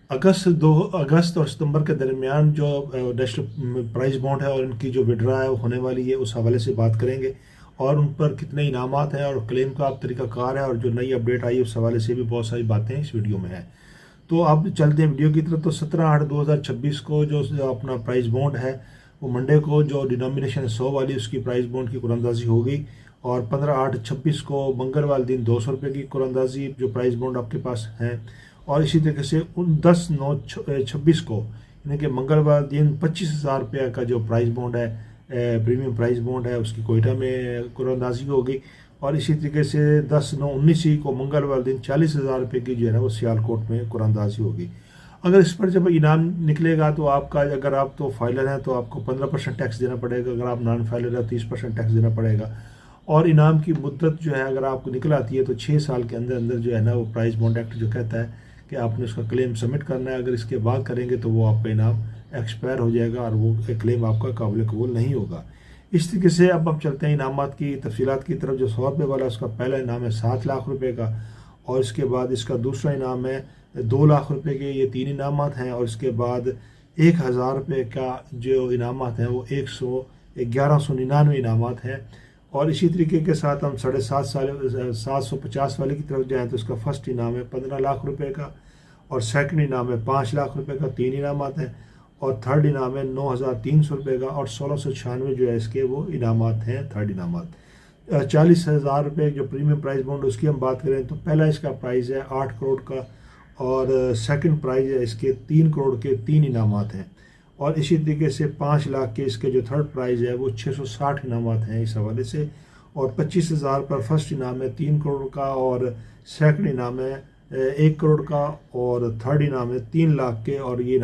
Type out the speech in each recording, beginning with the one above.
अगस्त और सितंबर के दरमियान जो नेशनल प्राइस बॉन्ड है और इनकी जो विड्रा है वो होने वाली है, उस हवाले से बात करेंगे और उन पर कितने इनामात हैं और क्लेम का अब तरीकाकार है और जो नई अपडेट आई है उस हवाले से भी बहुत सारी बातें इस वीडियो में है। तो अब चलते हैं वीडियो की तरफ। तो 17/8/2026 को जो अपना प्राइस बॉन्ड है वो मंडे को जो डिनोमिनेशन 100 वाली उसकी प्राइस बॉन्ड की कुरानंदाजी होगी और 15/8/26 को मंगलवार दिन 200 रुपये की कुरानंदाजी जो प्राइस बॉन्ड आपके पास है। और इसी तरीके से 10/9/26 को यानी कि मंगलवार दिन 25,000 रुपये का जो प्राइस बॉन्ड है प्रीमियम प्राइस बॉन्ड है उसकी कोयटा में कुरानंदाजी होगी। और इसी तरीके से 10/9/19 को मंगलवार दिन 40,000 रुपये की जो है ना वो सियालकोट में कुरानंदाजी होगी। अगर इस पर जब इनाम निकलेगा तो आपका, अगर आप तो फाइलर हैं तो आपको 15% टैक्स देना पड़ेगा, अगर आप नॉन फाइलर हैं 30% टैक्स देना पड़ेगा। और इनाम की मुद्दत जो है अगर आपको निकल आती है तो 6 साल के अंदर अंदर जो है ना वो प्राइस बॉन्ड एक्ट जो कहता है कि आपने उसका क्लेम सबमिट करना है। अगर इसके बाद करेंगे तो वो आपका इनाम एक्सपायर हो जाएगा और वो क्लेम आपका काबिल कबूल नहीं होगा। इस तरीके से अब हम चलते हैं इनामात की तफसीलात की तरफ। जो 100 रुपये वाला उसका पहला इनाम है 7 लाख रुपए का और इसके बाद इसका दूसरा इनाम है 2 लाख रुपए के, ये 3 इनामात हैं। और इसके बाद 1,000 रुपये का जो इनामात हैं वो 1199 इनामात हैं। और इसी तरीके के साथ हम 750 वाले की तरफ जाएँ तो इसका फर्स्ट इनाम है 15 लाख रुपए का और सेकंड इनाम है 5 लाख रुपए का, 3 इनामात हैं। और थर्ड इनाम है 9,300 रुपये का और 1696 जो है इसके वो इनामात हैं थर्ड इनामात। 40,000 रुपये जो प्रीमियम प्राइस बॉन्ड उसकी हम बात करें तो पहला इसका प्राइस है 8 करोड़ का और सेकंड प्राइस है इसके 3 करोड़ के 3 इनामात हैं। और इसी तरीके से 5 लाख के इसके जो थर्ड प्राइज़ है वो 660 इनामात हैं इस हवाले से। और 25,000 पर फर्स्ट इनाम है 3 करोड़ का और सेकंड इनाम है 1 करोड़ का और थर्ड इनाम है 3 लाख के। और ये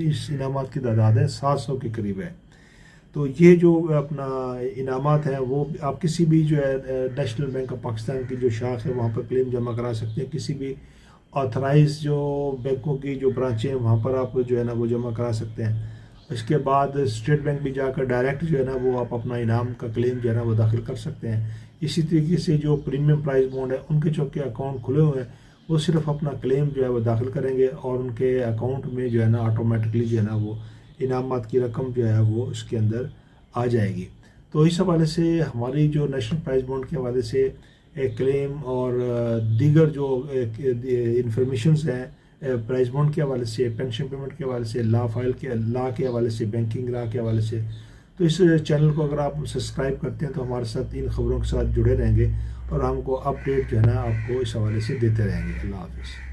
इस इनामात की तादाद है 700 के करीब है। तो ये जो अपना इनामात हैं वो आप किसी भी जो है नेशनल बैंक ऑफ पाकिस्तान की जो शाख है वहाँ पर क्लेम जमा करा सकते हैं। किसी भी ऑथराइज जो बैंकों की जो ब्रांचें हैं वहाँ पर आप जो है ना वो जमा करा सकते हैं। इसके बाद स्टेट बैंक भी जाकर डायरेक्ट जो है ना वो आप अपना इनाम का क्लेम जो है ना वो दाखिल कर सकते हैं। इसी तरीके से जो प्रीमियम प्राइस बॉन्ड है उनके चौके अकाउंट खुले हुए हैं वो सिर्फ अपना क्लेम जो है वो दाखिल करेंगे और उनके अकाउंट में जो है ना ऑटोमेटिकली जो है ना वो इनामात की रकम जो है वो उसके अंदर आ जाएगी। तो इस हवाले से हमारी जो नेशनल प्राइस बॉन्ड के हवाले से एक क्लेम और दीगर जो इंफॉर्मेशंस हैं प्राइस बॉन्ड के हवाले से, पेंशन पेमेंट के हवाले से, लॉ के हवाले से, बैंकिंग लॉ के हवाले से, तो इस चैनल को अगर आप सब्सक्राइब करते हैं तो हमारे साथ इन खबरों के साथ जुड़े रहेंगे और हमको अपडेट जो है ना आपको इस हवाले से देते रहेंगे। अल्लाह हाफ़िज़।